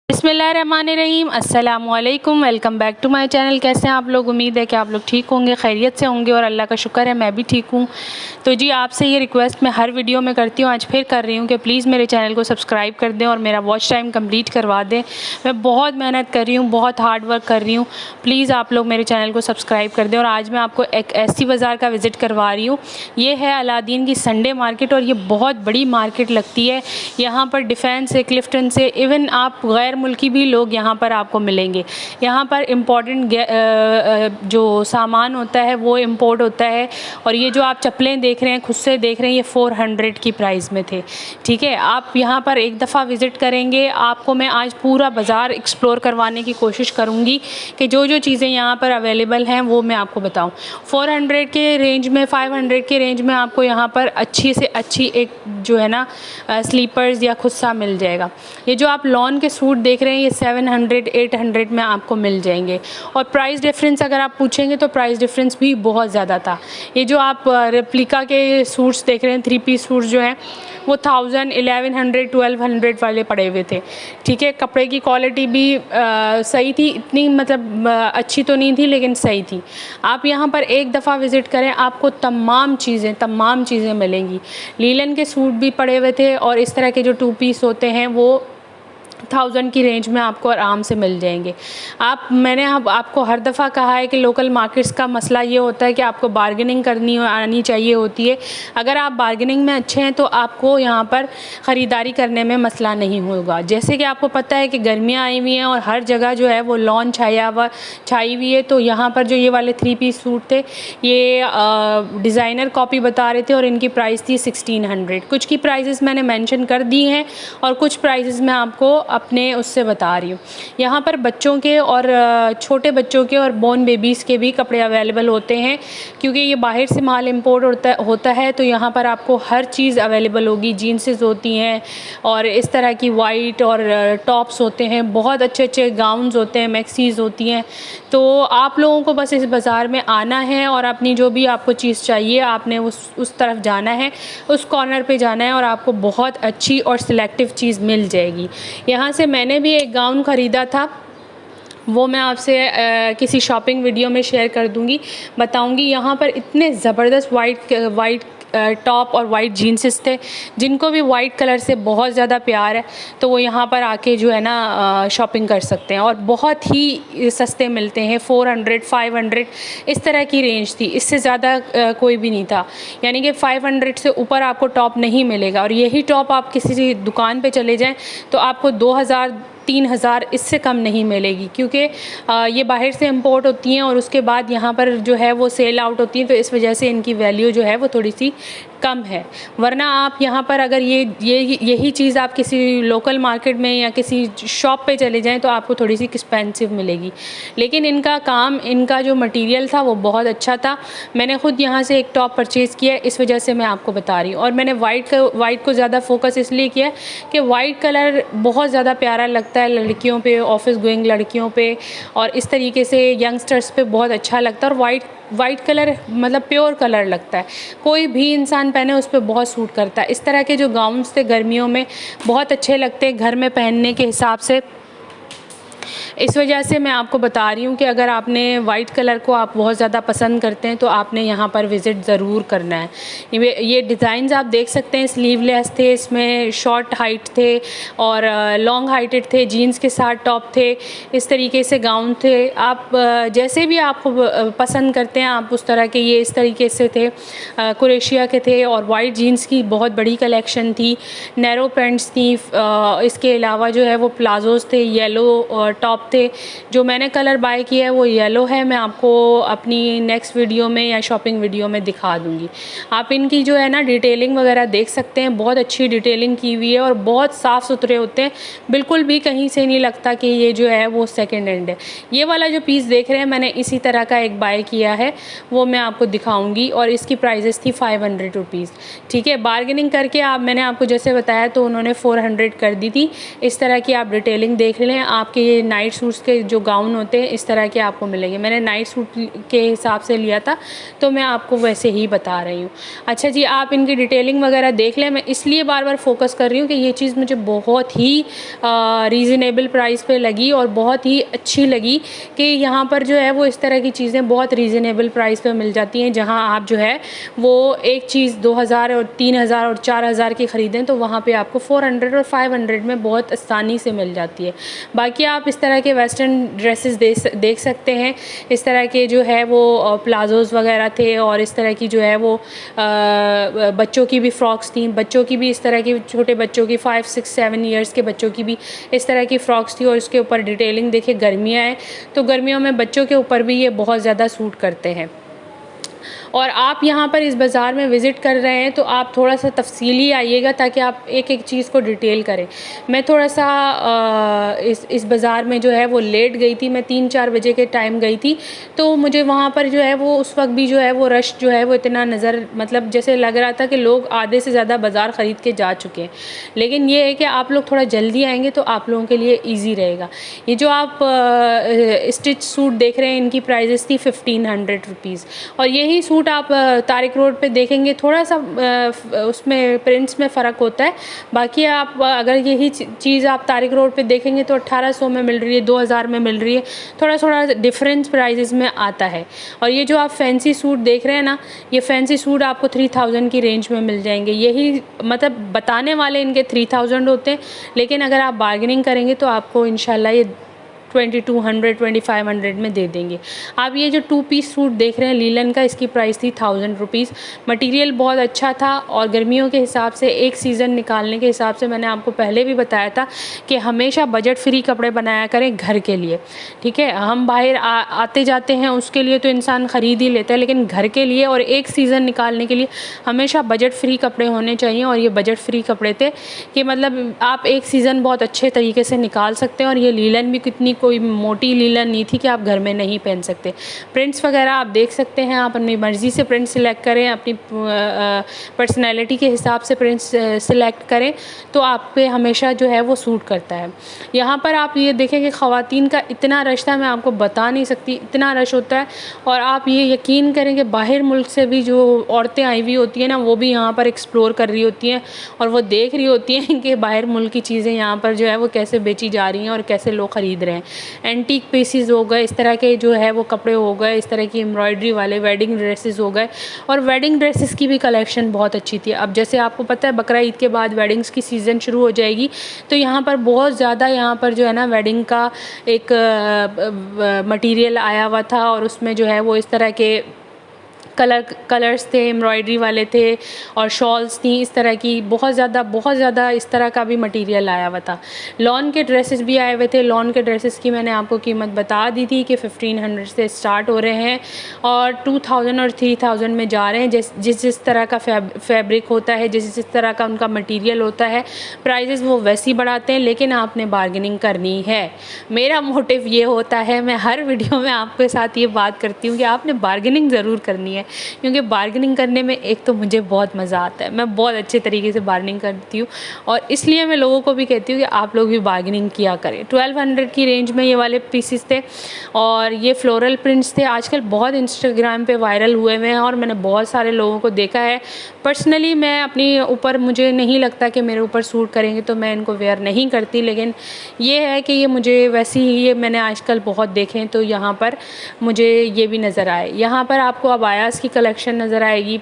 बिस्मिल्लाहिर्रहमानिर्रहीम, अस्सलामुअलैकुम। Welcome back to my channel. कैसे हैं आप लोग? उम्मीद है कि आप लोग ठीक होंगे, खैरियत से होंगे और अल्लाह का शुक्र है मैं भी ठीक हूँ। तो जी आपसे ये रिक्वेस्ट मैं हर वीडियो में करती हूँ, आज फिर कर रही हूँ कि प्लीज़ मेरे चैनल को सब्सक्राइब कर दें और मेरा वॉच टाइम कंप्लीट करवा दें। मैं बहुत मेहनत कर रही हूँ, बहुत हार्ड वर्क कर रही हूँ, प्लीज़ आप लोग मेरे चैनल को सब्सक्राइब कर दें। और आज मैं आपको एक ऐसी बाज़ार का विज़िट करवा रही हूँ, ये है अलादीन की संडे मार्केट और ये बहुत बड़ी मार्केट लगती है। यहाँ पर डिफेंस से, क्लिफ्टन से, इवन आप गैर मुल्की भी लोग यहाँ पर आपको मिलेंगे। यहाँ पर इम्पोर्टेंट जो सामान होता है वो इम्पोर्ट होता है। और ये जो आप चप्पलें देख रहे हैं, खुद से देख रहे हैं, ये 400 की प्राइस में थे। ठीक है, आप यहाँ पर एक दफ़ा विज़िट करेंगे, आपको मैं आज पूरा बाज़ार एक्सप्लोर करवाने की कोशिश करूँगी कि जो जो चीज़ें यहाँ पर अवेलेबल हैं वो मैं आपको बताऊँ। 400 के रेंज में, 500 के रेंज में आपको यहाँ पर अच्छी से अच्छी एक जो है ना स्लीपर्स या खुस्सा मिल जाएगा। ये जो आप लॉन के सूट देख रहे हैं ये 700 800 में आपको मिल जाएंगे। और प्राइस डिफरेंस अगर आप पूछेंगे तो प्राइस डिफरेंस भी बहुत ज़्यादा था। ये जो आप रेप्लिका के सूट्स देख रहे हैं, 3 पीस सूट्स जो हैं वो 1000 1100 1200 वाले पड़े हुए थे। ठीक है, कपड़े की क्वालिटी भी सही थी, इतनी मतलब अच्छी तो नहीं थी लेकिन सही थी। आप यहाँ पर एक दफ़ा विज़िट करें, आपको तमाम चीज़ें मिलेंगी। लीलन के सूट भी पड़े हुए थे और इस तरह के जो 2 पीस होते हैं वो 1000 की रेंज में आपको आराम से मिल जाएंगे। मैंने आपको हर दफ़ा कहा है कि लोकल मार्केट्स का मसला ये होता है कि आपको बार्गेनिंग करनी आनी चाहिए होती है। अगर आप बार्गेनिंग में अच्छे हैं तो आपको यहाँ पर ख़रीदारी करने में मसला नहीं होगा। जैसे कि आपको पता है कि गर्मियाँ आई हुई हैं और हर जगह जो है वो लॉन छाई हुई है। तो यहाँ पर जो ये वाले 3 पीस सूट थे ये डिज़ाइनर कॉपी बता रहे थे और इनकी प्राइस थी 1600। कुछ की प्राइसेस मैंने मेंशन कर दी हैं और कुछ प्राइसेस मैं आपको अपने उससे बता रही हूँ। यहाँ पर बच्चों के और छोटे बच्चों के और बॉर्न बेबीज़ के भी कपड़े अवेलेबल होते हैं, क्योंकि ये बाहर से माल इंपोर्ट होता है। तो यहाँ पर आपको हर चीज़ अवेलेबल होगी। जीन्सेस होती हैं और इस तरह की वाइट और टॉप्स होते हैं, बहुत अच्छे अच्छे गाउन्स होते हैं, मैक्सीज़ होती हैं। तो आप लोगों को बस इस बाज़ार में आना है और अपनी जो भी आपको चीज़ चाहिए आपने उस तरफ जाना है, उस कॉर्नर पे जाना है और आपको बहुत अच्छी और सिलेक्टिव चीज़ मिल जाएगी। यहाँ से मैंने भी एक गाउन ख़रीदा था, वो मैं आपसे किसी शॉपिंग वीडियो में शेयर कर दूँगी, बताऊँगी। यहाँ पर इतने ज़बरदस्त वाइट टॉप और वाइट जीन्सेस थे, जिनको भी वाइट कलर से बहुत ज़्यादा प्यार है तो वो यहाँ पर आके जो है ना शॉपिंग कर सकते हैं। और बहुत ही सस्ते मिलते हैं, 400 500 इस तरह की रेंज थी, इससे ज़्यादा कोई भी नहीं था। यानी कि 500 से ऊपर आपको टॉप नहीं मिलेगा। और यही टॉप आप किसी दुकान पे चले जाएं तो आपको 2000 3000 इससे कम नहीं मिलेगी, क्योंकि ये बाहर से इंपोर्ट होती हैं और उसके बाद यहाँ पर जो है वो सेल आउट होती हैं। तो इस वजह से इनकी वैल्यू जो है वो थोड़ी सी कम है। वरना आप यहाँ पर अगर यही चीज़ आप किसी लोकल मार्केट में या किसी शॉप पे चले जाएं तो आपको थोड़ी सी एक्सपेंसिव मिलेगी। लेकिन इनका जो मटेरियल था वो बहुत अच्छा था। मैंने ख़ुद यहाँ से एक टॉप परचेज़ किया, इस वजह से मैं आपको बता रही हूँ। और मैंने वाइट को ज़्यादा फोकस इसलिए किया कि वाइट कलर बहुत ज़्यादा प्यारा लगता है लड़कियों पे, ऑफिस गोइंग लड़कियों पे और इस तरीके से यंगस्टर्स पे बहुत अच्छा लगता है। और वाइट कलर मतलब प्योर कलर लगता है, कोई भी इंसान पहने उस पर बहुत सूट करता है। इस तरह के जो गाउन्स थे गर्मियों में बहुत अच्छे लगते हैं घर में पहनने के हिसाब से। इस वजह से मैं आपको बता रही हूँ कि अगर आपने वाइट कलर को आप बहुत ज़्यादा पसंद करते हैं तो आपने यहाँ पर विज़िट ज़रूर करना है। ये डिज़ाइंस आप देख सकते हैं, स्लीवलेस थे, इसमें शॉर्ट हाइट थे और लॉन्ग हाइटेड थे, जीन्स के साथ टॉप थे, इस तरीके से गाउन थे। आप जैसे भी आपको पसंद करते हैं आप उस तरह के, ये इस तरीके से थे, कुरेशिया के थे। और वाइट जीन्स की बहुत बड़ी कलेक्शन थी, नैरो पैंट्स थी, इसके अलावा जो है वो प्लाजोज़ थे, येलो टॉप थे। जो मैंने कलर बाय किया है वो येलो है, मैं आपको अपनी नेक्स्ट वीडियो में या शॉपिंग वीडियो में दिखा दूँगी। आप इनकी जो है ना डिटेलिंग वगैरह देख सकते हैं, बहुत अच्छी डिटेलिंग की हुई है और बहुत साफ़ सुथरे होते हैं, बिल्कुल भी कहीं से नहीं लगता कि ये जो है वो सेकेंड हैंड है। ये वाला जो पीस देख रहे हैं मैंने इसी तरह का एक बाय किया है, वो मैं आपको दिखाऊँगी और इसकी प्राइजेस थी 500 रुपीज़। ठीक है, बार्गेनिंग करके मैंने आपको जैसे बताया तो उन्होंने 400 कर दी थी। इस तरह की आप डिटेलिंग देख लें। आपके ये नाइट सूट्स के जो गाउन होते हैं इस तरह के आपको मिलेंगे। मैंने नाइट सूट के हिसाब से लिया था तो मैं आपको वैसे ही बता रही हूँ। अच्छा जी, आप इनकी डिटेलिंग वगैरह देख लें। मैं इसलिए बार बार फोकस कर रही हूँ कि ये चीज़ मुझे बहुत ही रीज़नेबल प्राइस पे लगी और बहुत ही अच्छी लगी कि यहाँ पर जो है वो इस तरह की चीज़ें बहुत रीज़नेबल प्राइस पे मिल जाती हैं। जहाँ आप जो है वो एक चीज़ 2000 और 3000 और 4000 की ख़रीदें तो वहाँ पे आपको 400 और 500 में बहुत आसानी से मिल जाती है। बाकी आप इस तरह के वेस्टर्न ड्रेसेस देख सकते हैं। इस तरह के जो है वो प्लाजोज़ वगैरह थे और इस तरह की जो है वो बच्चों की भी फ़्रॉक्स थी। बच्चों की भी इस तरह की, छोटे बच्चों की 5, 6, 7 ईयर्स के बच्चों की भी इस तरह की फ़्रॉक्स थी। और इसके ऊपर डिटेलिंग देखिए, गर्मियाँ हैं तो गर्मियों में बच्चों के ऊपर भी ये बहुत ज़्यादा सूट करते हैं। और आप यहाँ पर इस बाज़ार में विज़िट कर रहे हैं तो आप थोड़ा सा तफसीली आइएगा ताकि आप एक एक चीज़ को डिटेल करें। मैं थोड़ा सा इस बाज़ार में जो है वो लेट गई थी। मैं 3-4 बजे के टाइम गई थी तो मुझे वहाँ पर जो है वो उस वक्त भी जो है वो रश जो है वो इतना नज़र, मतलब जैसे लग रहा था कि लोग आधे से ज़्यादा बाज़ार ख़रीद के जा चुके हैं। लेकिन ये है कि आप लोग थोड़ा जल्दी आएँगे तो आप लोगों के लिए ईज़ी रहेगा। ये जो आप स्टिच सूट देख रहे हैं इनकी प्राइजेस थी 1500 रुपीज़। और यही सूट आप तारिक रोड पे देखेंगे थोड़ा सा उसमें प्रिंट्स में फ़र्क होता है। बाकी आप अगर यही चीज़ आप तारिक रोड पे देखेंगे तो 1800 में मिल रही है, 2000 में मिल रही है। थोड़ा थोड़ा डिफरेंस प्राइजेस में आता है। और ये जो आप फैंसी सूट देख रहे हैं ना, ये फैंसी सूट आपको 3000 की रेंज में मिल जाएंगे। यही मतलब बताने वाले इनके 3000 होते हैं, लेकिन अगर आप बार्गेनिंग करेंगे तो आपको इंशाल्लाह ये 2200 2500 में दे देंगे। आप ये जो 2 पीस सूट देख रहे हैं लीलन का, इसकी प्राइस थी 1000 रुपीज़। मटीरियल बहुत अच्छा था और गर्मियों के हिसाब से एक सीज़न निकालने के हिसाब से मैंने आपको पहले भी बताया था कि हमेशा बजट फ्री कपड़े बनाया करें घर के लिए, ठीक है। हम बाहर आते जाते हैं उसके लिए तो इंसान ख़रीद ही लेता है, लेकिन घर के लिए और एक सीज़न निकालने के लिए हमेशा बजट फ्री कपड़े होने चाहिए। और ये बजट फ्री कपड़े थे कि मतलब आप एक सीज़न बहुत अच्छे तरीके से निकाल सकते हैं। और ये लीलन भी कितनी कोई मोटी लीलन नहीं थी कि आप घर में नहीं पहन सकते। प्रिंट्स वगैरह आप देख सकते हैं, आप अपनी मर्ज़ी से प्रिंट सिलेक्ट करें, अपनी पर्सनैलिटी के हिसाब से प्रिंट्स सिलेक्ट करें तो आप पे हमेशा जो है वो सूट करता है। यहाँ पर आप ये देखें कि ख़वातीन का इतना रश था, मैं आपको बता नहीं सकती, इतना रश होता है। और आप ये यकीन करें कि बाहर मुल्क से भी जो औरतें आई हुई होती हैं ना, वो भी यहाँ पर एक्सप्लोर कर रही होती हैं और वो देख रही होती हैं कि बाहर मुल्क की चीज़ें यहाँ पर जो है वो कैसे बेची जा रही हैं और कैसे लोग ख़रीद रहे हैं। एंटीक पीसीज हो गए, इस तरह के जो है वो कपड़े हो गए, इस तरह की एम्ब्रॉयडरी वाले वेडिंग ड्रेसेस हो गए। और वेडिंग ड्रेसेस की भी कलेक्शन बहुत अच्छी थी। अब जैसे आपको पता है बकरा ईद के बाद वेडिंग्स की सीज़न शुरू हो जाएगी, तो यहाँ पर बहुत ज़्यादा यहाँ पर जो है ना वेडिंग का एक मटीरियल आया हुआ था और उसमें जो है वो इस तरह के कलर्स थे, एम्ब्रॉयडरी वाले थे और शॉल्स थी, इस तरह की बहुत ज़्यादा इस तरह का भी मटेरियल आया हुआ था। लॉन के ड्रेसेस भी आए हुए थे। लॉन के ड्रेसेस की मैंने आपको कीमत बता दी थी कि 1500 से स्टार्ट हो रहे हैं और 2000 और 3000 में जा रहे हैं। जिस तरह का फैब्रिक होता है, जिस तरह का उनका मटीरियल होता है, प्राइजेस वो वैसे ही बढ़ाते हैं, लेकिन आपने बार्गेनिंग करनी है। मेरा मोटिव ये होता है, मैं हर वीडियो में आपके साथ ये बात करती हूँ कि आपने बार्गेनिंग ज़रूर करनी है, क्योंकि बार्गेनिंग करने में एक तो मुझे बहुत मज़ा आता है, मैं बहुत अच्छे तरीके से बार्गेनिंग करती हूँ और इसलिए मैं लोगों को भी कहती हूँ कि आप लोग भी बार्गेनिंग किया करें। 1200 की रेंज में ये वाले पीसेस थे और ये फ्लोरल प्रिंट्स थे। आजकल बहुत इंस्टाग्राम पे वायरल हुए हुए हैं और मैंने बहुत सारे लोगों को देखा है। पर्सनली मैं अपने ऊपर, मुझे नहीं लगता कि मेरे ऊपर सूट करेंगे तो मैं इनको वेयर नहीं करती, लेकिन ये है कि ये मुझे वैसे ही ये मैंने आजकल बहुत देखे हैं तो यहाँ पर मुझे ये भी नज़र आए। यहाँ पर आपको अबायास की कलेक्शन नज़र आएगी।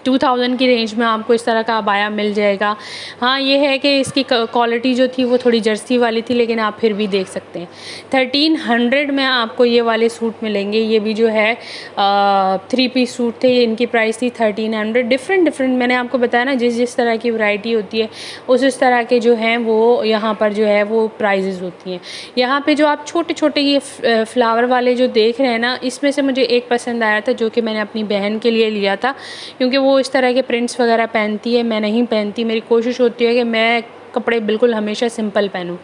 2000 की रेंज में आपको इस तरह का अबाया मिल जाएगा। हाँ, ये है कि इसकी क्वालिटी जो थी वो थोड़ी जर्सी वाली थी, लेकिन आप फिर भी देख सकते हैं। 1300 में आपको ये वाले सूट मिलेंगे। ये भी जो है 3 पीस सूट थे, इनकी प्राइस थी 1300। डिफरेंट मैंने आपको बताया ना, जिस तरह की वैरायटी होती है उस तरह के जो हैं वो यहाँ पर जो है वो प्राइजेज़ होती हैं। यहाँ पे जो आप छोटे ये फ्लावर वाले जो देख रहे हैं ना, इसमें से मुझे एक पसंद आया था जो कि मैंने अपनी बहन के लिए लिया था, क्योंकि वो इस तरह के प्रिंट्स वगैरह पहनती है, मैं नहीं पहनती। मेरी कोशिश होती है कि मैं कपड़े बिल्कुल हमेशा सिंपल पहनूं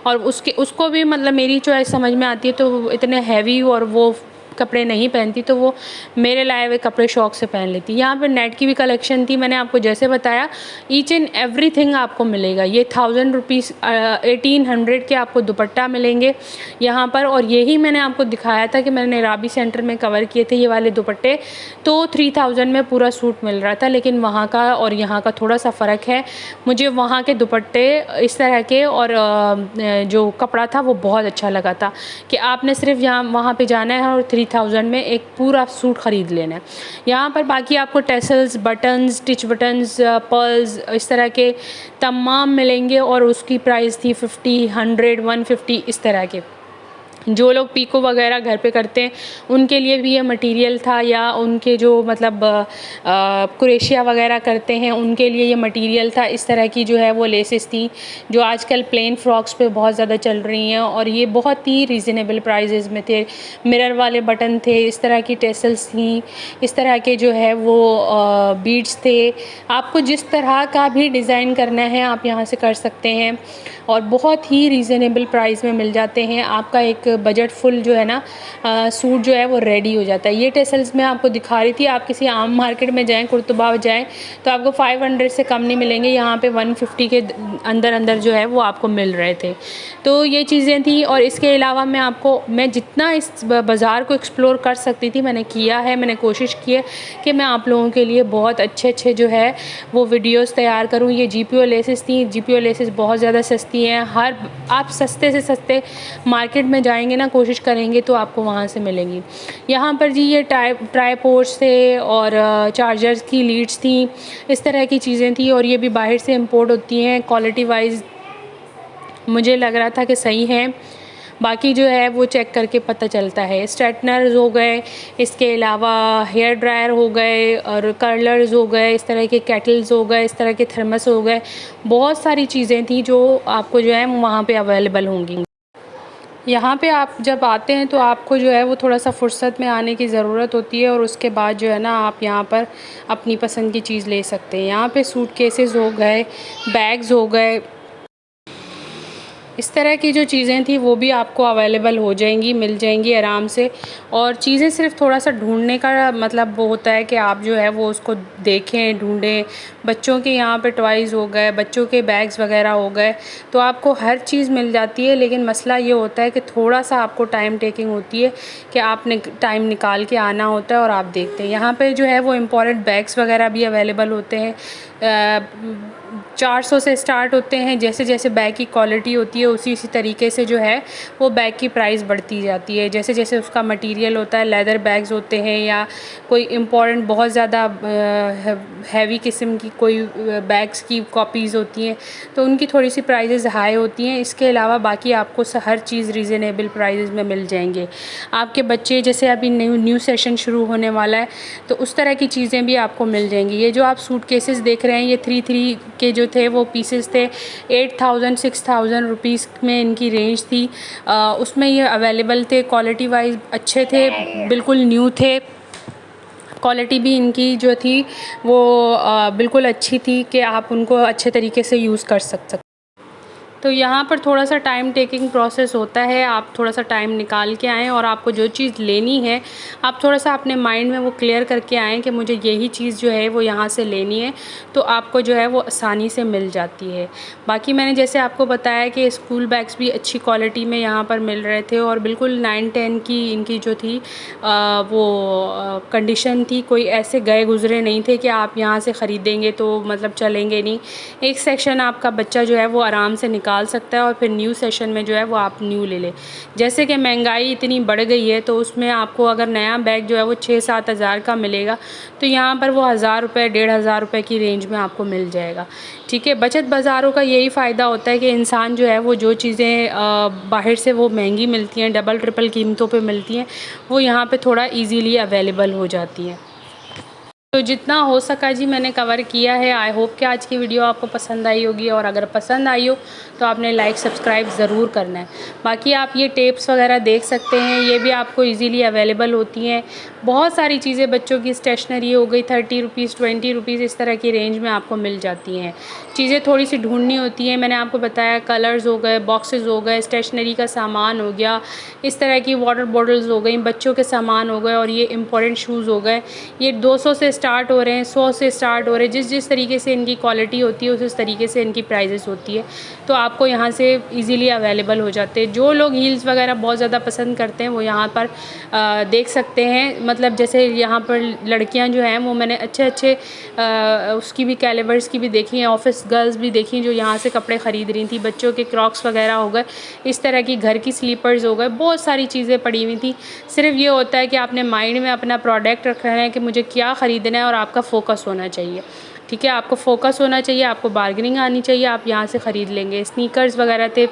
और उसको भी मतलब मेरी चॉइस समझ में आती है, तो इतने हैवी और वो कपड़े नहीं पहनती तो वो मेरे लाए हुए कपड़े शौक़ से पहन लेती। यहाँ पर नेट की भी कलेक्शन थी, मैंने आपको जैसे बताया ईच एंड एवरीथिंग आपको मिलेगा। ये 1000 रुपीज़ 1800 के आपको दुपट्टा मिलेंगे यहाँ पर। और यही मैंने आपको दिखाया था कि मैंने राबी सेंटर में कवर किए थे ये वाले दुपट्टे, तो 3000 में पूरा सूट मिल रहा था। लेकिन वहाँ का और यहाँ का थोड़ा सा फ़र्क है। मुझे वहाँ के दुपट्टे इस तरह के और जो कपड़ा था वो बहुत अच्छा लगा था कि आपने सिर्फ यहाँ वहाँ पे जाना है और 3000 में एक पूरा सूट ख़रीद लेना है। यहाँ पर बाकी आपको tassels, buttons, stitch buttons, pearls इस तरह के तमाम मिलेंगे और उसकी प्राइस थी 50, 100, 150 इस तरह के। जो लोग पीको वगैरह घर पे करते हैं उनके लिए भी ये मटेरियल था, या उनके जो मतलब क्रोशिया वगैरह करते हैं उनके लिए ये मटेरियल था। इस तरह की जो है वो लेसेस थी जो आजकल प्लेन फ्रॉक्स पे बहुत ज़्यादा चल रही हैं और ये बहुत ही रीज़नेबल प्राइजेज़ में थे। मिरर वाले बटन थे, इस तरह की टेसल्स थी, इस तरह के जो है वो बीड्स थे। आपको जिस तरह का भी डिज़ाइन करना है आप यहाँ से कर सकते हैं और बहुत ही रीज़नेबल प्राइस में मिल जाते हैं। आपका एक बजट फुल जो है ना सूट जो है वो रेडी हो जाता है। ये टेसल्स मैं आपको दिखा रही थी, आप किसी आम मार्केट में जाएं, कुर्तुबा जाएं तो आपको 500 से कम नहीं मिलेंगे। यहाँ पे 150 के अंदर जो है वो आपको मिल रहे थे। तो ये चीज़ें थी और इसके अलावा मैं जितना इस बाज़ार को एक्सप्लोर कर सकती थी मैंने किया है। मैंने कोशिश की है कि मैं आप लोगों के लिए बहुत अच्छे जो है वो वीडियोज़ तैयार करूँ। ये GPO लेसेस थी, GPO लेसेस बहुत ज़्यादा सस्ती हैं। आप सस्ते से सस्ते मार्केट में जाएंगे ना, कोशिश करेंगे तो आपको वहाँ से मिलेंगी। यहाँ पर जी ये ट्राईपोड्स थे और चार्जर्स की लीड्स थी, इस तरह की चीज़ें थी और ये भी बाहर से इंपोर्ट होती हैं। क्वालिटी वाइज मुझे लग रहा था कि सही है, बाकी जो है वो चेक करके पता चलता है। स्ट्रेटनर्स हो गए, इसके अलावा हेयर ड्रायर हो गए और कर्लर्स हो गए, इस तरह के केटल्स हो गए, इस तरह के थर्मस हो गए। बहुत सारी चीज़ें थी जो आपको जो है वहाँ पे अवेलेबल होंगी। यहाँ पे आप जब आते हैं तो आपको जो है वो थोड़ा सा फुर्सत में आने की ज़रूरत होती है और उसके बाद जो है ना आप यहाँ पर अपनी पसंद की चीज़ ले सकते हैं। यहाँ पे सूटकेसेस हो गए, बैग्स हो गए, इस तरह की जो चीज़ें थी वो भी आपको अवेलेबल हो जाएंगी, मिल जाएंगी आराम से। और चीज़ें सिर्फ थोड़ा सा ढूंढने का मतलब वो होता है कि आप जो है वो उसको देखें, ढूंढें। बच्चों के यहाँ पे टॉयज़ हो गए, बच्चों के बैग्स वगैरह हो गए, तो आपको हर चीज़ मिल जाती है। लेकिन मसला ये होता है कि थोड़ा सा आपको टाइम टेकिंग होती है कि आपने टाइम निकाल के आना होता है और आप देखते हैं। यहाँ पर जो है वो इम्पोर्टेड बैग्स वगैरह भी अवेलेबल होते हैं। 400 से स्टार्ट होते हैं। जैसे जैसे बैग की क्वालिटी होती है उसी तरीके से जो है वो बैग की प्राइस बढ़ती जाती है। जैसे जैसे उसका मटेरियल होता है, लेदर बैग्स होते हैं या कोई इम्पोर्टेंट बहुत ज़्यादा हैवी किस्म की कोई बैग्स की कॉपीज़ होती हैं तो उनकी थोड़ी सी प्राइसेस हाई होती हैं। इसके अलावा बाकी आपको हर चीज़ रीज़नेबल प्राइसेस में मिल जाएंगे। आपके बच्चे जैसे अभी न्यू सेशन शुरू होने वाला है तो उस तरह की चीज़ें भी आपको मिल जाएंगी। ये जो आप सूटकेसेस देख रहे हैं ये 3 के जो थे वो पीसेस थे, 8000 6000 रुपीज़ में इनकी रेंज थी। उसमें ये अवेलेबल थे, क्वालिटी वाइज अच्छे थे, बिल्कुल न्यू थे। क्वालिटी भी इनकी जो थी वो बिल्कुल अच्छी थी कि आप उनको अच्छे तरीके से यूज़ कर सकते। तो यहाँ पर थोड़ा सा टाइम टेकिंग प्रोसेस होता है, आप थोड़ा सा टाइम निकाल के आएँ और आपको जो चीज़ लेनी है आप थोड़ा सा अपने माइंड में वो क्लियर करके आएँ कि मुझे यही चीज़ जो है वो यहाँ से लेनी है, तो आपको जो है वो आसानी से मिल जाती है। बाकी मैंने जैसे आपको बताया कि स्कूल बैग्स भी अच्छी क्वालिटी में यहाँ पर मिल रहे थे और बिल्कुल 9-10 की इनकी जो थी वो कंडीशन थी, कोई ऐसे गए गुज़रे नहीं थे कि आप यहाँ से ख़रीदेंगे तो मतलब चलेंगे नहीं। एक सेक्शन आपका बच्चा जो है वो आराम से निकाल सकता है और फिर न्यू सेशन में जो है वो आप न्यू ले लें। जैसे कि महंगाई इतनी बढ़ गई है तो उसमें आपको अगर नया बैग जो है वो 6-7 हज़ार का मिलेगा तो यहाँ पर वो 1000 रुपये 1500 रुपये की रेंज में आपको मिल जाएगा। ठीक है, बचत बाज़ारों का यही फ़ायदा होता है कि इंसान जो है वो जो चीज़ें बाहर से वो महंगी मिलती हैं, डबल ट्रिपल कीमतों पर मिलती हैं, वो यहाँ पर थोड़ा ईज़िली अवेलेबल हो जाती हैं। तो जितना हो सका जी मैंने कवर किया है। आई होप कि आज की वीडियो आपको पसंद आई होगी, और अगर पसंद आई हो तो आपने लाइक सब्सक्राइब ज़रूर करना है। बाकी आप ये टेप्स वगैरह देख सकते हैं, ये भी आपको इजीली अवेलेबल होती हैं। बहुत सारी चीज़ें बच्चों की स्टेशनरी हो गई, 30 रुपीज़ 20 रुपीज़ इस तरह की रेंज में आपको मिल जाती हैं। चीज़ें थोड़ी सी ढूंढनी होती हैं। मैंने आपको बताया कलर्स हो गए, बॉक्सेस हो गए, स्टेशनरी का सामान हो गया, इस तरह की वाटर बॉटल्स हो गई, बच्चों के सामान हो गए, और ये इम्पोर्टेंट शूज़ हो गए। ये 200 से स्टार्ट हो रहे हैं, 100 से स्टार्ट हो रहे हैं। जिस तरीके से इनकी क्वालिटी होती है उस तरीके से इनकी प्राइजेस होती है, तो आपको यहाँ से इजीली अवेलेबल हो जाते हैं। जो लोग हील्स वगैरह बहुत ज़्यादा पसंद करते हैं वो यहाँ पर देख सकते हैं। मतलब जैसे यहाँ पर लड़कियाँ जो हैं वो मैंने अच्छे उसकी भी कैलिबर्स की भी देखी हैं, ऑफिस गर्ल्स भी देखी जो यहाँ से कपड़े ख़रीद रही थी। बच्चों के क्रॉक्स वगैरह हो गए, इस तरह की घर की स्लीपर्स हो गए, बहुत सारी चीज़ें पड़ी हुई थी। सिर्फ ये होता है कि आपने माइंड में अपना प्रोडक्ट रखना है कि मुझे क्या ख़रीदना है, और आपका फ़ोकस होना चाहिए। ठीक है, आपको फ़ोकस होना चाहिए, आपको बार्गेनिंग आनी चाहिए, आप यहाँ से ख़रीद लेंगे। स्नीकर्स वगैरह थे,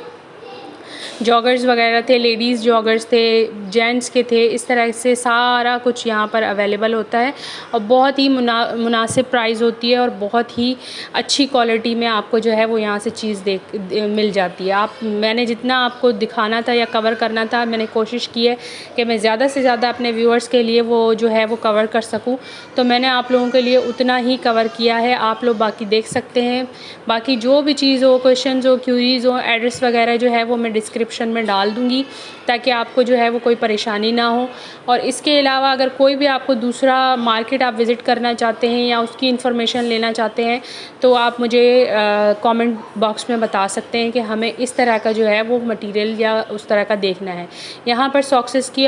जॉगर्स वगैरह थे, लेडीज़ जॉगर्स थे, जेंट्स के थे, इस तरह से सारा कुछ यहाँ पर अवेलेबल होता है, और बहुत ही मुनासिब प्राइस होती है, और बहुत ही अच्छी क्वालिटी में आपको जो है वो यहाँ से चीज़ मिल जाती है। मैंने जितना आपको दिखाना था या कवर करना था, मैंने कोशिश की है कि मैं ज़्यादा से ज़्यादा अपने व्यूअर्स के लिए वो जो है वो कवर कर सकूँ, तो मैंने आप लोगों के लिए उतना ही कवर किया है। आप लोग बाकी देख सकते हैं। बाकी जो भी चीज़ हो, क्वेश्चन हो, क्यूरीज़ हो, एड्रेस वगैरह जो है वो मैं डिस्क्रिप्शन में डाल दूँगी, ताकि आपको जो है वो कोई परेशानी ना हो। और इसके अलावा अगर कोई भी आपको दूसरा मार्केट आप विज़िट करना चाहते हैं या उसकी इन्फॉर्मेशन लेना चाहते हैं, तो आप मुझे कमेंट बॉक्स में बता सकते हैं कि हमें इस तरह का जो है वो मटेरियल या उस तरह का देखना है। यहाँ पर सॉक्सेस की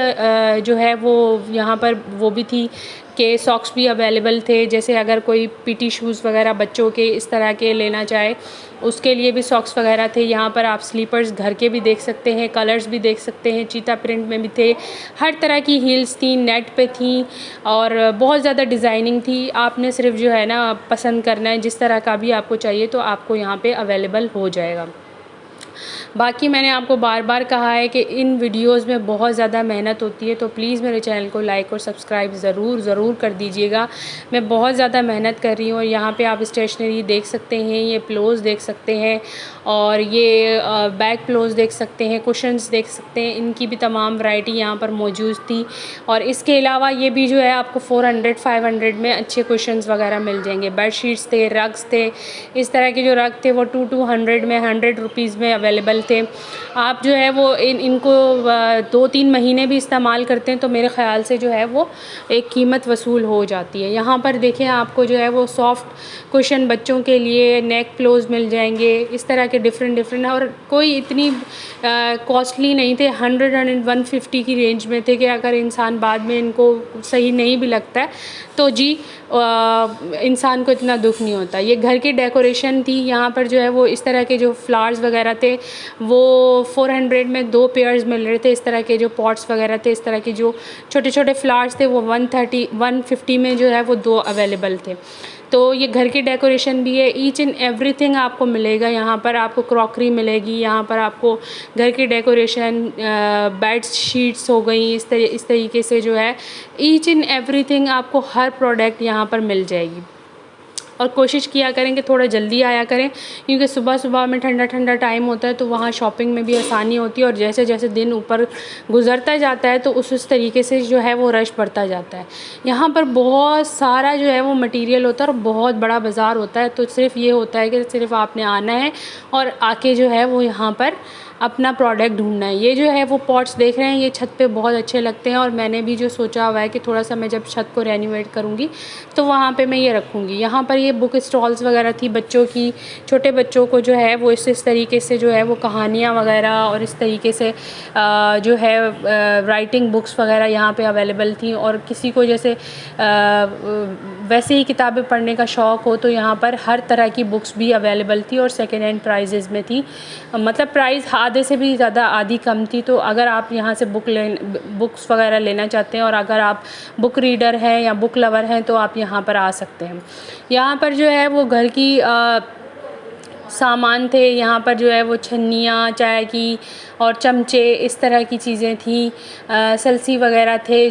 जो है वो यहाँ पर वो भी थी के सॉक्स भी अवेलेबल थे। जैसे अगर कोई पीटी शूज़ वगैरह बच्चों के इस तरह के लेना चाहे, उसके लिए भी सॉक्स वगैरह थे। यहाँ पर आप स्लीपर्स घर के भी देख सकते हैं, कलर्स भी देख सकते हैं, चीता प्रिंट में भी थे, हर तरह की हील्स थी, नेट पे थी, और बहुत ज़्यादा डिज़ाइनिंग थी। आपने सिर्फ जो है ना पसंद करना है, जिस तरह का भी आपको चाहिए तो आपको यहाँ पे अवेलेबल हो जाएगा। बाकी मैंने आपको बार बार कहा है कि इन वीडियोस में बहुत ज़्यादा मेहनत होती है, तो प्लीज़ मेरे चैनल को लाइक और सब्सक्राइब ज़रूर कर दीजिएगा। मैं बहुत ज़्यादा मेहनत कर रही हूँ। और यहाँ पे आप स्टेशनरी देख सकते हैं, ये पिलोज़ देख सकते हैं, और ये बैक पिलोज़ देख सकते हैं, कुशन्स देख सकते हैं। इनकी भी तमाम वैरायटी यहाँ पर मौजूद थी। और इसके अलावा ये भी जो है आपको 400-500 में अच्छे कुशन्स वगैरह मिल जाएंगे। बेडशीट्स थे, रग्स थे, इस तरह के जो रग थे वो 200 में 100 रुपीज़ में अवेलेबल थे। आप जो है वो इनको 2-3 महीने भी इस्तेमाल करते हैं तो मेरे ख़्याल से जो है वो एक कीमत वसूल हो जाती है। यहाँ पर देखें, आपको जो है वो सॉफ्ट कुशन बच्चों के लिए नेक पिलोज़ मिल जाएंगे, इस तरह के डिफरेंट, और कोई इतनी कॉस्टली नहीं थे। 100-150 की रेंज में थे कि अगर इंसान बाद में इनको सही नहीं भी लगता है तो जी इंसान को इतना दुख नहीं होता। ये घर की डेकोरेशन थी। यहाँ पर जो है वो इस तरह के जो फ्लावर्स वगैरह थे वो 400 में 2 पेयर्स मिल रहे थे। इस तरह के जो पॉट्स वगैरह थे, इस तरह के जो छोटे छोटे फ्लावर्स थे वो 150 में जो है वो 2 अवेलेबल थे। तो ये घर की डेकोरेशन भी है, ईच एंड एवरीथिंग आपको मिलेगा। यहाँ पर आपको क्रॉकरी मिलेगी, यहाँ पर आपको घर की डेकोरेशन, बेड शीट्स हो गई, इस तरीके से जो है ईच एंड एवरीथिंग आपको हर प्रोडक्ट यहाँ पर मिल जाएगी। और कोशिश किया करें कि थोड़ा जल्दी आया करें, क्योंकि सुबह सुबह में ठंडा टाइम होता है तो वहाँ शॉपिंग में भी आसानी होती है। और जैसे जैसे दिन ऊपर गुज़रता जाता है तो उस तरीके से जो है वो रश बढ़ता जाता है। यहाँ पर बहुत सारा जो है वो मटेरियल होता है और बहुत बड़ा बाज़ार होता है। तो सिर्फ ये होता है कि सिर्फ आपने आना है और आके जो है वो यहाँ पर अपना प्रोडक्ट ढूंढना है। ये जो है वो पॉट्स देख रहे हैं, ये छत पे बहुत अच्छे लगते हैं। और मैंने भी जो सोचा हुआ है कि थोड़ा सा मैं जब छत को रेनोवेट करूँगी तो वहाँ पे मैं ये रखूँगी। यहाँ पर ये बुक स्टॉल्स वगैरह थी बच्चों की, छोटे बच्चों को जो है वो इस तरीके से जो है वो कहानियाँ वगैरह और इस तरीके से जो है राइटिंग बुक्स वगैरह यहाँ पे अवेलेबल थी। और किसी को जैसे वैसे ही किताबें पढ़ने का शौक़ हो तो यहाँ पर हर तरह की बुक्स भी अवेलेबल थी और सेकेंड हैंड प्राइजेज़ में थी। मतलब प्राइस आधे से भी ज़्यादा आधी कम थी। तो अगर आप यहाँ से बुक्स वगैरह लेना चाहते हैं और अगर आप बुक रीडर हैं या बुक लवर हैं तो आप यहाँ पर आ सकते हैं। यहाँ पर जो है वो घर की सामान थे। यहाँ पर जो है वो छन्नियाँ, चाय की और चमचे, इस तरह की चीज़ें थी। सलसी वगैरह थे,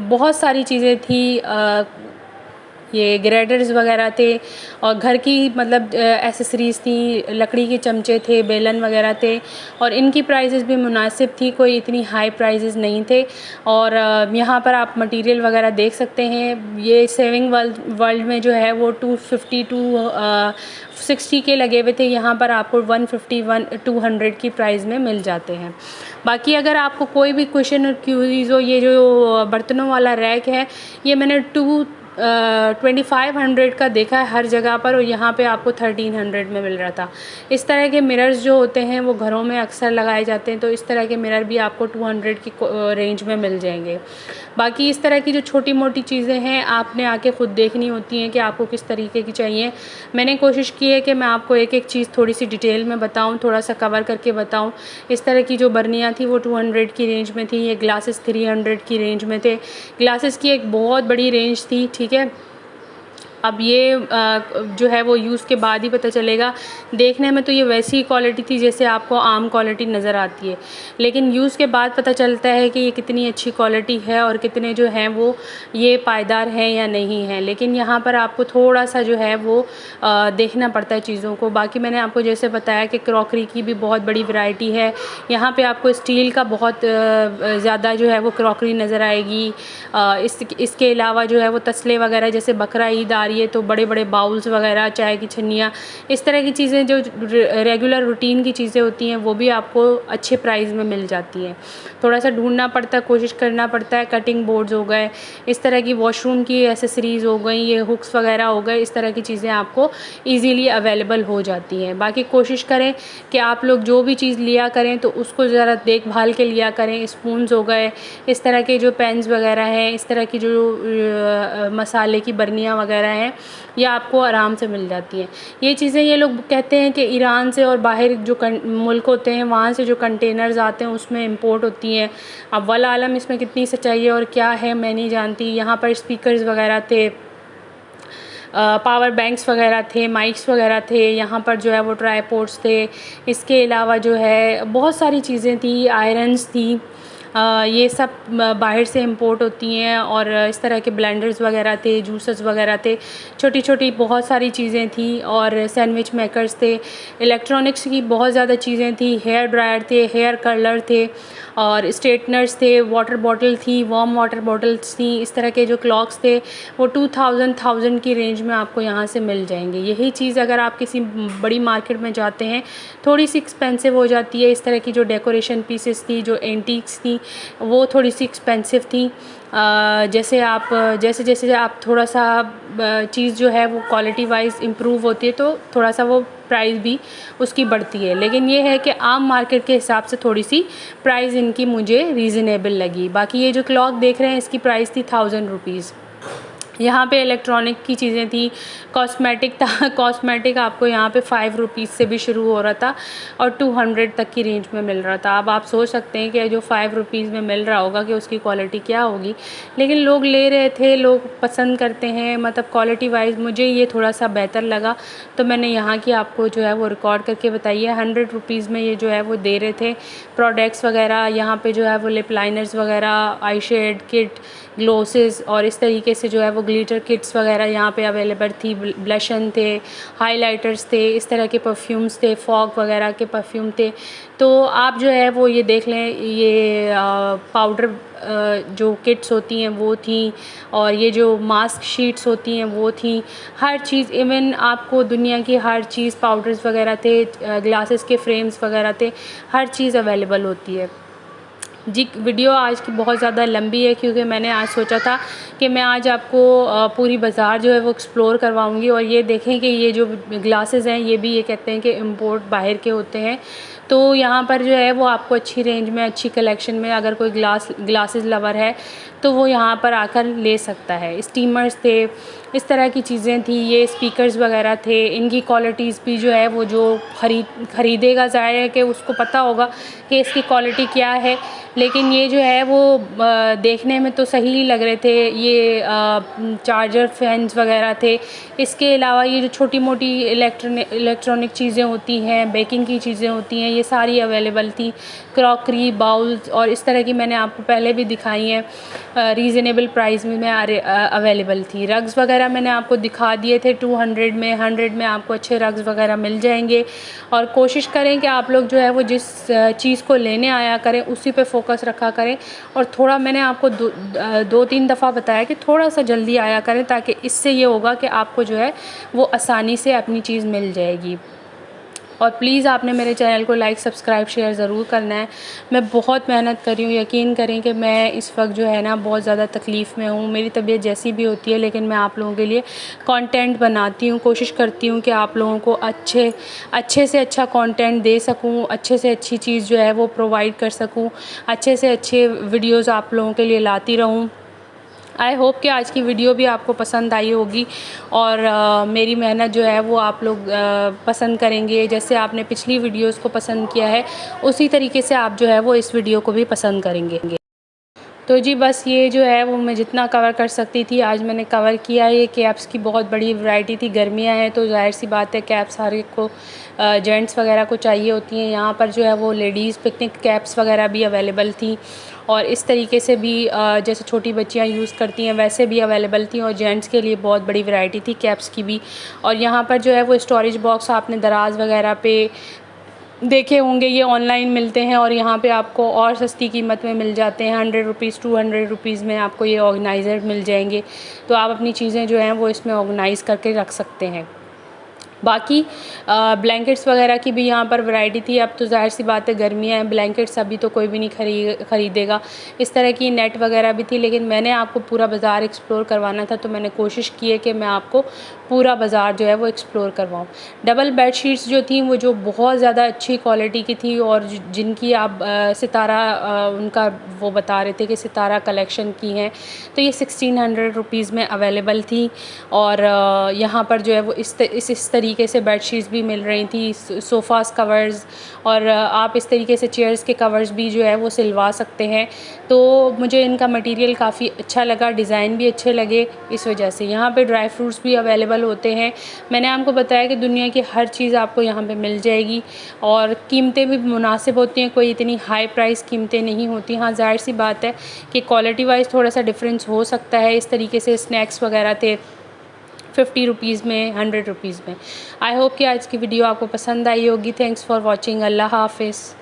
बहुत सारी चीज़ें थी। ये ग्रेटर्स वगैरह थे और घर की मतलब एसेसरीज़ थी, लकड़ी के चमचे थे, बेलन वगैरह थे और इनकी प्राइसेस भी मुनासिब थी, कोई इतनी हाई प्राइसेस नहीं थे। और यहाँ पर आप मटेरियल वगैरह देख सकते हैं। ये सेविंग वर्ल्ड में जो है वो 250 टू 60 के लगे हुए थे, यहाँ पर आपको 150 200 की प्राइस में मिल जाते हैं। बाकी अगर आपको कोई भी क्वेश्चन और क्यूरीज हो, ये जो बर्तनों वाला रैक है ये मैंने 2500 का देखा है हर जगह पर और यहाँ पे आपको 1300 में मिल रहा था। इस तरह के मिरर्स जो होते हैं वो घरों में अक्सर लगाए जाते हैं, तो इस तरह के मिरर भी आपको 200 की रेंज में मिल जाएंगे। बाकी इस तरह की जो छोटी मोटी चीज़ें हैं आपने आके ख़ुद देखनी होती हैं कि आपको किस तरीके की चाहिए। मैंने कोशिश की है कि मैं आपको एक एक चीज़ थोड़ी सी डिटेल में बताऊँ, थोड़ा सा कवर करके बताऊँ। इस तरह की जो बर्नियाँ थी वो 200 की रेंज में थी, ये ग्लासेस 300 की रेंज में थे। ग्लासेस की एक बहुत बड़ी रेंज थी, ठीक है। अब ये जो है वो यूज़ के बाद ही पता चलेगा। देखने में तो ये वैसी क्वालिटी थी जैसे आपको आम क्वालिटी नज़र आती है, लेकिन यूज़ के बाद पता चलता है कि ये कितनी अच्छी क्वालिटी है और कितने जो हैं वो ये पायदार हैं या नहीं है। लेकिन यहाँ पर आपको थोड़ा सा जो है वो देखना पड़ता है चीज़ों को। बाकी मैंने आपको जैसे बताया कि क्रॉकरी की भी बहुत बड़ी वैरायटी है। यहाँ पे आपको स्टील का बहुत ज़्यादा जो है वो क्रॉकरी नज़र आएगी। इसके अलावा जो है वो तसले वगैरह, जैसे बकरा ईद आ रही है तो बड़े बड़े बाउल्स वगैरह, चाय की छन्नियाँ, इस तरह की चीज़ें जो रेगुलर रूटीन की चीज़ें होती हैं वो भी आपको अच्छे प्राइस में मिल जाती हैं। थोड़ा सा ढूंढना पड़ता है, कोशिश करना पड़ता है। कटिंग बोर्ड्स हो गए, इस तरह की वॉशरूम की एसेसरीज़ हो गई, ये हुक्स वगैरह हो गए, इस तरह की चीज़ें आपको ईज़िली अवेलेबल हो जाती हैं। बाकी कोशिश करें कि आप लोग जो भी चीज़ लिया करें तो उसको ज़रा देखभाल के लिया करें। स्पून्स हो गए, इस तरह के जो पेन्स वगैरह हैं, इस तरह की जो मसाले की बर्नियाँ वगैरह हैं, ये आपको आराम से मिल जाती हैं। ये चीज़ें ये लोग कहते हैं कि ईरान से और बाहर जो मुल्क होते हैं वहाँ से जो कंटेनर्स आते हैं उसमें इंपोर्ट होती हैं। अब वल्लाह आलम इसमें कितनी सच्चाई है और क्या है मैं नहीं जानती। यहाँ पर स्पीकर्स वगैरह थे, पावर बैंक्स वगैरह थे, माइक्स वगैरह थे, यहाँ पर जो है वो ट्राईपोड्स थे। इसके अलावा जो है बहुत सारी चीज़ें थी, आयरन्स थी, ये सब बाहर से इंपोर्ट होती हैं। और इस तरह के ब्लेंडर्स वगैरह थे, जूसर्स वगैरह थे, छोटी छोटी बहुत सारी चीज़ें थी। और सैंडविच मेकर्स थे, इलेक्ट्रॉनिक्स की बहुत ज़्यादा चीज़ें थी, हेयर ड्रायर थे, हेयर कर्लर थे और स्ट्रेटनर्स थे, वाटर बॉटल थी, वार्म वाटर बॉटल्स थी। इस तरह के जो क्लॉक्स थे वो 2000 की रेंज में आपको यहाँ से मिल जाएंगे। यही चीज़ अगर आप किसी बड़ी मार्केट में जाते हैं थोड़ी सी एक्सपेंसिव हो जाती है। इस तरह की जो डेकोरेशन पीसेस थी, जो एंटीक्स थी, वो थोड़ी सी एक्सपेंसिव थी। जैसे जैसे आप थोड़ा सा चीज़ जो है वो क्वालिटी वाइज इम्प्रूव होती है तो थोड़ा सा वो प्राइस भी उसकी बढ़ती है। लेकिन ये है कि आम मार्केट के हिसाब से थोड़ी सी प्राइस इनकी मुझे रीज़नेबल लगी। बाकी ये जो क्लॉक देख रहे हैं इसकी प्राइस थी 1000 रुपीज़। यहाँ पे इलेक्ट्रॉनिक की चीज़ें थी, कॉस्मेटिक था, कॉस्मेटिक आपको यहाँ पे 5 रुपीज़ से भी शुरू हो रहा था और 200 तक की रेंज में मिल रहा था। अब आप सोच सकते हैं कि जो 5 रुपीज़ में मिल रहा होगा कि उसकी क्वालिटी क्या होगी, लेकिन लोग ले रहे थे, लोग पसंद करते हैं। मतलब क्वालिटी वाइज मुझे ये थोड़ा सा बेहतर लगा तो मैंने यहाँ की आपको जो है वो रिकॉर्ड करके बताई है। 100 रुपीज़ में ये जो है वो दे रहे थे प्रोडक्ट्स वगैरह। यहाँ पे जो है वो लिप लाइनर्स वगैरह, आई शेड किट, ग्लोसेस और इस तरीके से जो है वो ग्लिटर किट्स वगैरह यहाँ पे अवेलेबल थी। ब्लशन थे, हाइलाइटर्स थे, इस तरह के परफ्यूम्स थे, फॉग वगैरह के परफ्यूम थे। तो आप जो है वो ये देख लें, ये पाउडर जो किट्स होती हैं वो थी और ये जो मास्क शीट्स होती हैं वो थी। हर चीज़, इवन आपको दुनिया की हर चीज़, पाउडर्स वगैरह थे, ग्लासेस के फ्रेम्स वगैरह थे, हर चीज़ अवेलेबल होती है। जी, वीडियो आज की बहुत ज़्यादा लंबी है क्योंकि मैंने आज सोचा था कि मैं आज आपको पूरी बाज़ार जो है वो एक्सप्लोर करवाऊंगी। और ये देखें कि ये जो ग्लासेस हैं ये भी ये कहते हैं कि इंपोर्ट बाहर के होते हैं। तो यहाँ पर जो है वो आपको अच्छी रेंज में, अच्छी कलेक्शन में अगर कोई ग्लासेस लवर है तो वो यहाँ पर आकर ले सकता है। स्टीमर्स थे, इस तरह की चीज़ें थी, ये स्पीकर्स वगैरह थे। इनकी क्वालिटीज़ भी जो है वो जो ख़रीदेगा ज़ाहिर है कि उसको पता होगा कि इसकी क्वालिटी क्या है। लेकिन ये जो है वो देखने में तो सही लग रहे थे। ये चार्जर फैंस वगैरह थे। इसके अलावा ये जो छोटी मोटी इलेक्ट्रॉनिक चीज़ें होती हैं, बेकिंग की चीज़ें होती हैं, ये सारी अवेलेबल थी। क्रॉकरी, बाउल्स और इस तरह की मैंने आपको पहले भी दिखाई हैं, रीज़नेबल प्राइस में अवेलेबल थी। रग्स वगैरह मैंने आपको दिखा दिए थे 200 में, 100 में आपको अच्छे रग्स वगैरह मिल जाएंगे। और कोशिश करें कि आप लोग जो है वो जिस चीज़ को लेने आया करें उसी पे फोकस रखा करें। और थोड़ा मैंने आपको 2-3 दफ़ा बताया कि थोड़ा सा जल्दी आया करें, ताकि इससे ये होगा कि आपको जो है वो आसानी से अपनी चीज़ मिल जाएगी। और प्लीज़ आपने मेरे चैनल को लाइक, सब्सक्राइब, शेयर ज़रूर करना है। मैं बहुत मेहनत कर रही हूँ, यकीन करें कि मैं इस वक्त जो है ना बहुत ज़्यादा तकलीफ़ में हूँ। मेरी तबीयत जैसी भी होती है, लेकिन मैं आप लोगों के लिए कंटेंट बनाती हूँ, कोशिश करती हूँ कि आप लोगों को अच्छे से अच्छा कंटेंट दे सकूँ, अच्छे से अच्छी चीज़ जो है वो प्रोवाइड कर सकूँ, अच्छे से अच्छे वीडियोज़ आप लोगों के लिए लाती रहूँ। आई होप कि आज की वीडियो भी आपको पसंद आई होगी और मेरी मेहनत जो है वो आप लोग पसंद करेंगे। जैसे आपने पिछली वीडियोस को पसंद किया है, उसी तरीके से आप जो है वो इस वीडियो को भी पसंद करेंगे। तो जी बस ये जो है वो मैं जितना कवर कर सकती थी आज मैंने कवर किया है। ये कैप्स की बहुत बड़ी वैरायटी थी, गर्मियाँ हैं तो ज़ाहिर सी बात है कैप्स हर एक को जेंट्स वगैरह को चाहिए होती हैं। यहाँ पर जो है वो लेडीज़ पिकनिक कैप्स वगैरह भी अवेलेबल थी और इस तरीके से भी जैसे छोटी बच्चियाँ यूज़ करती हैं वैसे भी अवेलेबल थी और जेंट्स के लिए बहुत बड़ी वैरायटी थी कैप्स की भी। और यहाँ पर जो है वो स्टोरेज बॉक्स आपने दराज वगैरह पे देखे होंगे, ये ऑनलाइन मिलते हैं और यहाँ पे आपको और सस्ती कीमत में मिल जाते हैं। 100 रुपीज़ 200 रुपीज़ में आपको ये ऑर्गेनाइज़र मिल जाएंगे। तो आप अपनी चीज़ें जो हैं वो इसमें ऑर्गेनाइज़ करके रख सकते हैं। बाकी ब्लैंकेट्स वगैरह की भी यहाँ पर वैरायटी थी। अब तो ज़ाहिर सी बात है गर्मियाँ हैं, ब्लैंकेट्स अभी तो कोई भी नहीं ख़रीदेगा। इस तरह की नेट वगैरह भी थी, लेकिन मैंने आपको पूरा बाज़ार एक्सप्लोर करवाना था तो मैंने कोशिश की है कि मैं आपको पूरा बाज़ार जो है वो एक्सप्लोर करवाऊँ। डबल बेड शीट्स जो थी वो जो बहुत ज़्यादा अच्छी क्वालिटी की थी और जिनकी आप सितारा उनका वो बता रहे थे कि सितारा कलेक्शन की हैं, तो ये 1600 रुपीज़ में अवेलेबल थी। और यहाँ पर जो है वो इस तरीके से बेडशीट्स भी मिल रही थी, सोफ़ास कवर्स और आप इस तरीके से चेयर्स के कवर्स भी जो है वो सिलवा सकते हैं। तो मुझे इनका मटेरियल काफ़ी अच्छा लगा, डिज़ाइन भी अच्छे लगे इस वजह से। यहाँ पे ड्राई फ्रूट्स भी अवेलेबल होते हैं। मैंने आपको बताया कि दुनिया की हर चीज़ आपको यहाँ पे मिल जाएगी और कीमतें भी मुनासिब होती हैं, कोई इतनी हाई प्राइस कीमतें नहीं होती। हाँ ज़ाहिर सी बात है कि क्वालिटी वाइज थोड़ा सा डिफरेंस हो सकता है। इस तरीके से स्नैक्स वगैरह थे 50 रुपीज़ में, 100 रुपीज़ में। आई होप कि आज की वीडियो आपको पसंद आई होगी। Thanks for watching. अल्लाह हाफ़िज़।